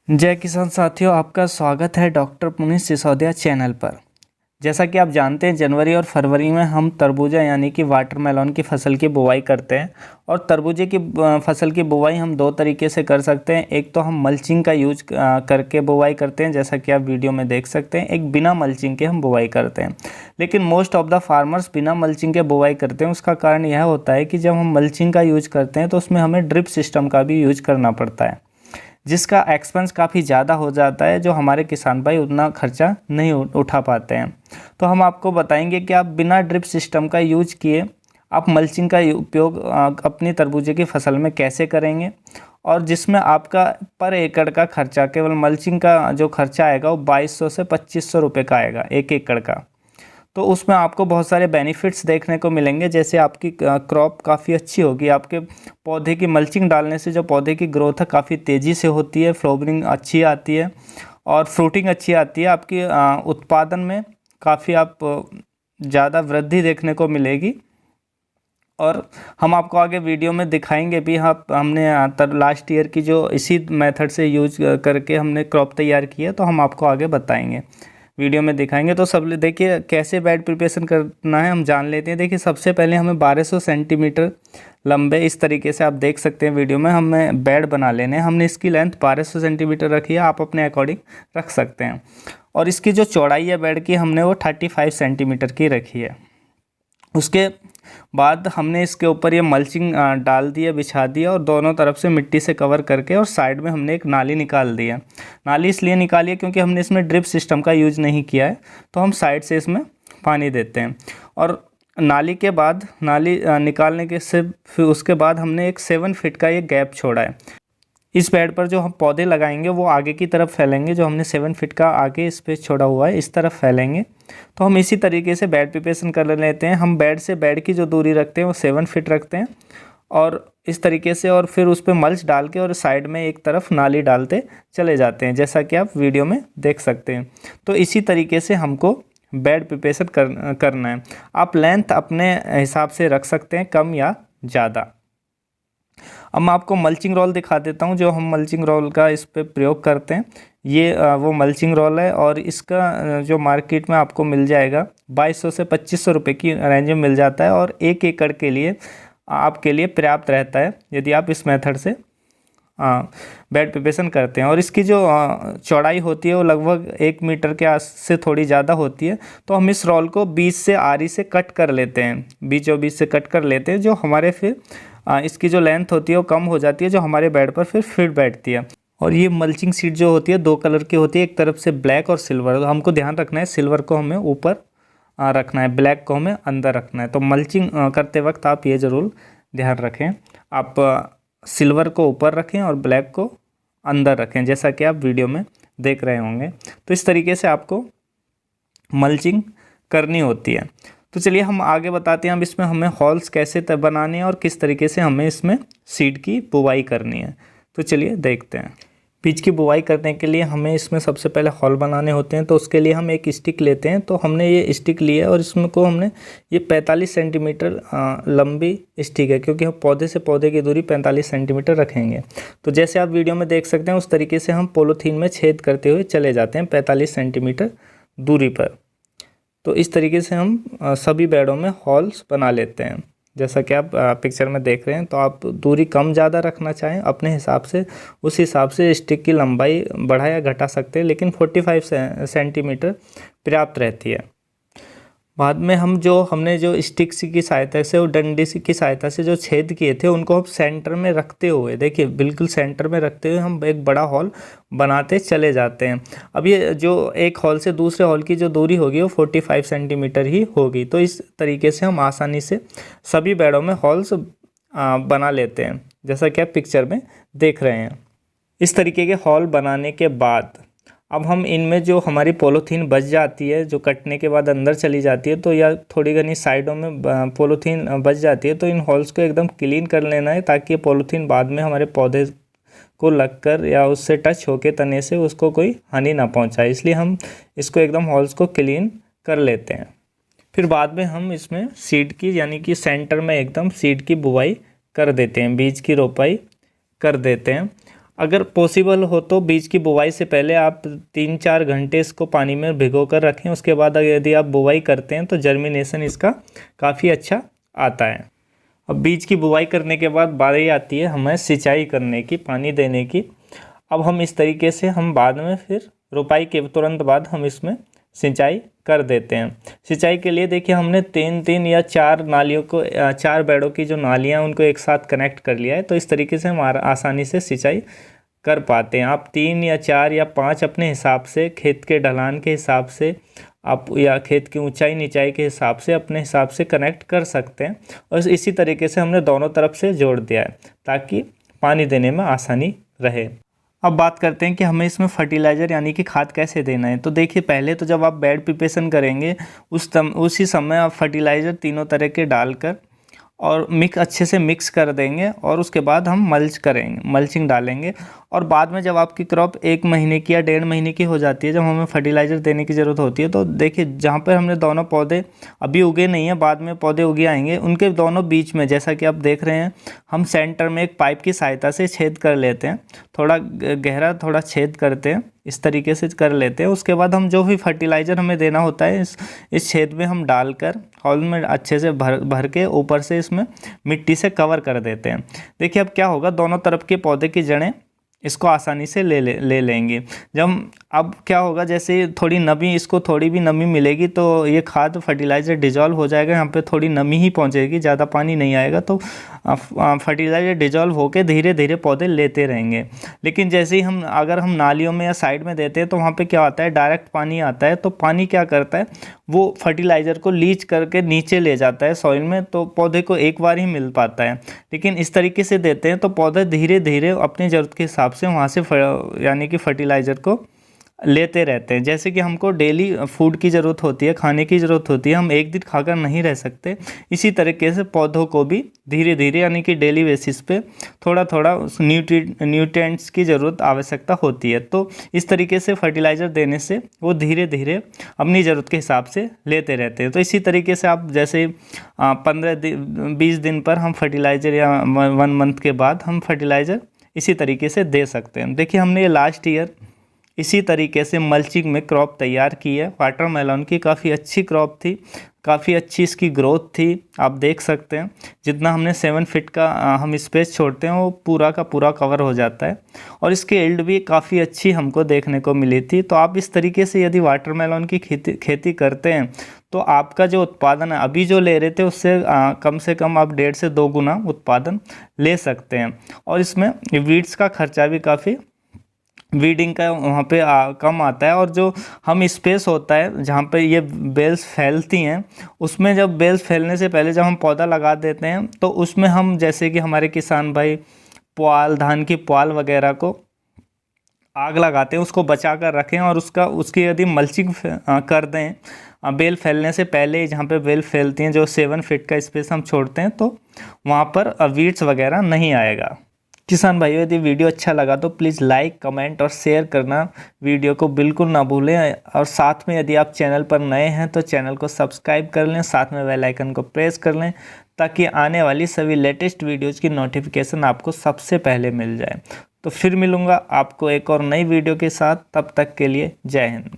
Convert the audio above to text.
जय किसान साथियों, आपका स्वागत है डॉक्टर पुनीत सिसोदिया चैनल पर। जैसा कि आप जानते हैं, जनवरी और फरवरी में हम तरबूजा यानी कि वाटरमेलन की फसल की बुवाई करते हैं। और तरबूजे की फसल की बुवाई हम दो तरीके से कर सकते हैं। एक तो हम मल्चिंग का यूज करके बुवाई करते हैं, जैसा कि आप वीडियो में देख सकते हैं। एक बिना मल्चिंग के हम बुवाई करते हैं, लेकिन मोस्ट ऑफ द फार्मर्स बिना मल्चिंग के बुवाई करते हैं। उसका कारण यह होता है कि जब हम मल्चिंग का यूज करते हैं तो उसमें हमें ड्रिप सिस्टम का भी यूज करना पड़ता है, जिसका एक्सपेंस काफ़ी ज़्यादा हो जाता है, जो हमारे किसान भाई उतना खर्चा नहीं उठा पाते हैं। तो हम आपको बताएंगे कि आप बिना ड्रिप सिस्टम का यूज किए आप मल्चिंग का उपयोग अपनी तरबूजे की फसल में कैसे करेंगे, और जिसमें आपका पर एकड़ का खर्चा, केवल मल्चिंग का जो खर्चा आएगा वो 2200 से 2500 रुपये का आएगा 1 एकड़ का। तो उसमें आपको बहुत सारे बेनिफिट्स देखने को मिलेंगे, जैसे आपकी क्रॉप काफ़ी अच्छी होगी। आपके पौधे की मल्चिंग डालने से जो पौधे की ग्रोथ है काफ़ी तेज़ी से होती है, फ्लावरिंग अच्छी आती है और फ्रूटिंग अच्छी आती है। आपकी उत्पादन में काफ़ी आप ज़्यादा वृद्धि देखने को मिलेगी। और हम आपको आगे वीडियो में दिखाएंगे भी। हमने लास्ट ईयर की जो इसी मेथड से यूज करके हमने क्रॉप तैयार की है, तो हम आपको आगे बताएंगे, वीडियो में दिखाएंगे। तो सब देखिए कैसे बेड प्रिपरेशन करना है हम जान लेते हैं। देखिए, सबसे पहले हमें 1200 सेंटीमीटर लंबे, इस तरीके से आप देख सकते हैं वीडियो में, हमें बेड बना लेने हैं। हमने इसकी लेंथ 1200 सेंटीमीटर रखी है, आप अपने अकॉर्डिंग रख सकते हैं। और इसकी जो चौड़ाई है बेड की, हमने वो 35 सेंटीमीटर की रखी है। उसके बाद हमने इसके ऊपर ये मल्चिंग डाल दी है, बिछा दिया, और दोनों तरफ से मिट्टी से कवर करके, और साइड में हमने एक नाली निकाल दी है। नाली इसलिए निकाली है क्योंकि हमने इसमें ड्रिप सिस्टम का यूज नहीं किया है, तो हम साइड से इसमें पानी देते हैं। और नाली के बाद, नाली निकालने के से फिर उसके बाद हमने एक 7 फीट का ये गैप छोड़ा है। इस बेड पर जो हम पौधे लगाएंगे वो आगे की तरफ फैलेंगे, जो हमने 7 फीट का आगे स्पेस छोड़ा हुआ है इस तरफ फैलेंगे। तो हम इसी तरीके से बेड प्रिपरेशन कर लेते हैं। हम बेड से बेड की जो दूरी रखते हैं वो 7 फीट रखते हैं, और इस तरीके से, और फिर उस पर मल्च डाल के और साइड में एक तरफ नाली डालते चले जाते हैं, जैसा कि आप वीडियो में देख सकते हैं। तो इसी तरीके से हमको बेड प्रिपरेशन करना है। आप लेंथ अपने हिसाब से रख सकते हैं, कम या ज़्यादा। अब मैं आपको मल्चिंग रोल दिखा देता हूँ, जो हम मल्चिंग रोल का इस पे प्रयोग करते हैं। ये वो मल्चिंग रोल है, और इसका जो मार्केट में आपको मिल जाएगा 2200 से 2500 रुपये की रेंज में मिल जाता है, और 1 एकड़ के लिए आपके लिए पर्याप्त रहता है यदि आप इस मेथड से बेड प्रिपरेशन करते हैं। और इसकी जो चौड़ाई होती है वो लगभग 1 मीटर के आस से थोड़ी ज़्यादा होती है। तो हम इस रोल को बीच से आरी से कट कर लेते हैं, बीचों बीच से कट कर लेते हैं, जो हमारे फिर इसकी जो लेंथ होती है वो कम हो जाती है, जो हमारे बेड पर फिर फिट बैठती है। और ये मल्चिंग शीट जो होती है 2 कलर की होती है, एक तरफ से ब्लैक और सिल्वर। तो हमको ध्यान रखना है, सिल्वर को हमें ऊपर रखना है, ब्लैक को हमें अंदर रखना है। तो मल्चिंग करते वक्त आप ये ज़रूर ध्यान रखें, आप सिल्वर को ऊपर रखें और ब्लैक को अंदर रखें, जैसा कि आप वीडियो में देख रहे होंगे। तो इस तरीके से आपको मल्चिंग करनी होती है। तो चलिए हम आगे बताते हैं, अब इसमें हमें हॉल्स कैसे बनाने हैं और किस तरीके से हमें इसमें सीड की बुवाई करनी है। तो चलिए देखते हैं। बीज की बुवाई करने के लिए हमें इसमें सबसे पहले हॉल बनाने होते हैं। तो उसके लिए हम एक स्टिक लेते हैं। तो हमने ये स्टिक लिया है, और इसमें को हमने ये 45 सेंटीमीटर लंबी स्टिक है, क्योंकि हम पौधे से पौधे की दूरी 45 सेंटीमीटर रखेंगे। तो जैसे आप वीडियो में देख सकते हैं, उस तरीके से हम पॉलीथीन में छेद करते हुए चले जाते हैं 45 सेंटीमीटर दूरी पर। तो इस तरीके से हम सभी बेडों में हॉल्स बना लेते हैं, जैसा कि आप पिक्चर में देख रहे हैं। तो आप दूरी कम ज़्यादा रखना चाहें अपने हिसाब से, उस हिसाब से स्टिक की लंबाई बढ़ा या घटा सकते हैं, लेकिन 45 सेंटीमीटर पर्याप्त रहती है। बाद में हमने जो स्टिक की सहायता से और डंडी की सहायता से जो छेद किए थे, उनको हम सेंटर में रखते हुए, देखिए बिल्कुल सेंटर में रखते हुए हम एक बड़ा हॉल बनाते चले जाते हैं। अब ये जो एक हॉल से दूसरे हॉल की जो दूरी होगी वो 45 सेंटीमीटर ही होगी। तो इस तरीके से हम आसानी से सभी बेडों में हॉल्स बना लेते हैं, जैसा कि आप पिक्चर में देख रहे हैं। इस तरीके के हॉल बनाने के बाद अब हम इनमें जो हमारी पॉलीथीन बच जाती है, जो कटने के बाद अंदर चली जाती है, तो या थोड़ी घनी साइडों में पॉलीथीन बच जाती है, तो इन हॉल्स को एकदम क्लीन कर लेना है, ताकि ये पॉलीथीन बाद में हमारे पौधे को लगकर या उससे टच होके तने से उसको कोई हानि ना पहुंचाए। इसलिए हम इसको एकदम हॉल्स को क्लीन कर लेते हैं। फिर बाद में हम इसमें सीड की, यानी कि सेंटर में एकदम सीड की बुवाई कर देते हैं, बीज की रोपाई कर देते हैं। अगर पॉसिबल हो तो बीज की बुवाई से पहले आप 3-4 घंटे इसको पानी में भिगो कर रखें। उसके बाद यदि आप बुवाई करते हैं तो जर्मिनेशन इसका काफ़ी अच्छा आता है। अब बीज की बुवाई करने के बाद बारी आती है हमें सिंचाई करने की, पानी देने की। अब हम इस तरीके से हम बाद में फिर रोपाई के तुरंत बाद हम इसमें सिंचाई कर देते हैं। सिंचाई के लिए देखिए हमने 3 या 4 नालियों को 4 बेड़ों की जो नालियां उनको एक साथ कनेक्ट कर लिया है। तो इस तरीके से हम आसानी से सिंचाई कर पाते हैं। आप 3 या 4 या 5 अपने हिसाब से, खेत के ढलान के हिसाब से आप या खेत की ऊंचाई नीचाई के हिसाब से अपने हिसाब से कनेक्ट कर सकते हैं। और इसी तरीके से हमने दोनों तरफ से जोड़ दिया है ताकि पानी देने में आसानी रहे। अब बात करते हैं कि हमें इसमें फर्टिलाइज़र यानी कि खाद कैसे देना है। तो देखिए पहले तो जब आप बेड प्रिपरेशन करेंगे उसी समय आप फर्टिलाइज़र तीनों तरह के डालकर और अच्छे से मिक्स कर देंगे और उसके बाद हम मल्चिंग डालेंगे। और बाद में जब आपकी क्रॉप 1 महीने की या 1.5 महीने की हो जाती है, जब हमें फर्टिलाइज़र देने की ज़रूरत होती है, तो देखिए जहाँ पर हमने दोनों पौधे अभी उगे नहीं हैं, बाद में पौधे उगे आएंगे, उनके दोनों बीच में जैसा कि आप देख रहे हैं हम सेंटर में एक पाइप की सहायता से छेद कर लेते हैं। थोड़ा गहरा थोड़ा छेद करते हैं, इस तरीके से कर लेते हैं। उसके बाद हम जो भी फर्टिलाइज़र हमें देना होता है इस छेद में हम डालकर हॉल में अच्छे से भर के ऊपर से इसमें मिट्टी से कवर कर देते हैं। देखिए अब क्या होगा, दोनों तरफ के पौधे की जड़ें इसको आसानी से ले लेंगे। जब अब क्या होगा, जैसे इसको थोड़ी भी नमी मिलेगी तो ये खाद फर्टिलाइज़र डिजॉल्व हो जाएगा। यहाँ पे थोड़ी नमी ही पहुँचेगी, ज़्यादा पानी नहीं आएगा, तो फर्टिलाइज़र डिजॉल्व होकर धीरे धीरे पौधे लेते रहेंगे। लेकिन जैसे ही अगर हम नालियों में या साइड में देते हैं तो वहाँ पे क्या होता है, डायरेक्ट पानी आता है। तो पानी क्या करता है, वो फर्टिलाइज़र को लीच करके नीचे ले जाता है सॉइल में, तो पौधे को एक बार ही मिल पाता है। लेकिन इस तरीके से देते हैं तो पौधे धीरे धीरे अपनी ज़रूरत के हिसाब से वहाँ से यानी कि फर्टिलाइज़र को लेते रहते हैं। जैसे कि हमको डेली फूड की ज़रूरत होती है, खाने की ज़रूरत होती है, हम एक दिन खाकर नहीं रह सकते। इसी तरीके से पौधों को भी धीरे धीरे यानी कि डेली बेसिस पे थोड़ा थोड़ा न्यूट्रिएंट्स की ज़रूरत आवश्यकता होती है। तो इस तरीके से फर्टिलाइज़र देने से वो धीरे धीरे अपनी ज़रूरत के हिसाब से लेते रहते हैं। तो इसी तरीके से आप जैसे 15-20 दिन पर हम फर्टिलाइज़र या 1 मंथ के बाद हम फर्टिलाइज़र इसी तरीके से दे सकते हैं। देखिए हमने लास्ट ईयर इसी तरीके से मल्चिंग में क्रॉप तैयार की है। वाटरमेलन की काफ़ी अच्छी क्रॉप थी, काफ़ी अच्छी इसकी ग्रोथ थी। आप देख सकते हैं जितना हमने 7 फीट का हम स्पेस छोड़ते हैं वो पूरा का पूरा कवर हो जाता है। और इसकी यील्ड भी काफ़ी अच्छी हमको देखने को मिली थी। तो आप इस तरीके से यदि वाटरमेलन की खेती करते हैं तो आपका जो उत्पादन है अभी जो ले रहे थे उससे कम से कम आप 1.5 से 2 गुना उत्पादन ले सकते हैं। और इसमें वीड्स का खर्चा भी काफ़ी, वीडिंग का वहाँ पे कम आता है। और जो हम स्पेस होता है जहाँ पे ये बेल्स फैलती हैं, उसमें जब बेल्स फैलने से पहले जब हम पौधा लगा देते हैं तो उसमें हम जैसे कि हमारे किसान भाई धान की पुआल वगैरह को आग लगाते हैं, उसको बचा कर रखें और उसकी यदि मल्चिंग कर दें बेल फैलने से पहले, जहाँ पे बेल फैलती हैं जो 7 फीट का स्पेस हम छोड़ते हैं तो वहाँ पर वीड्स वगैरह नहीं आएगा। किसान भाइयों यदि वीडियो अच्छा लगा तो प्लीज़ लाइक, कमेंट और शेयर करना वीडियो को बिल्कुल ना भूलें। और साथ में यदि आप चैनल पर नए हैं तो चैनल को सब्सक्राइब कर लें, साथ में बेल आइकन को प्रेस कर लें ताकि आने वाली सभी लेटेस्ट वीडियोज़ की नोटिफिकेशन आपको सबसे पहले मिल जाए। तो फिर मिलूँगा आपको एक और नई वीडियो के साथ, तब तक के लिए जय हिंद।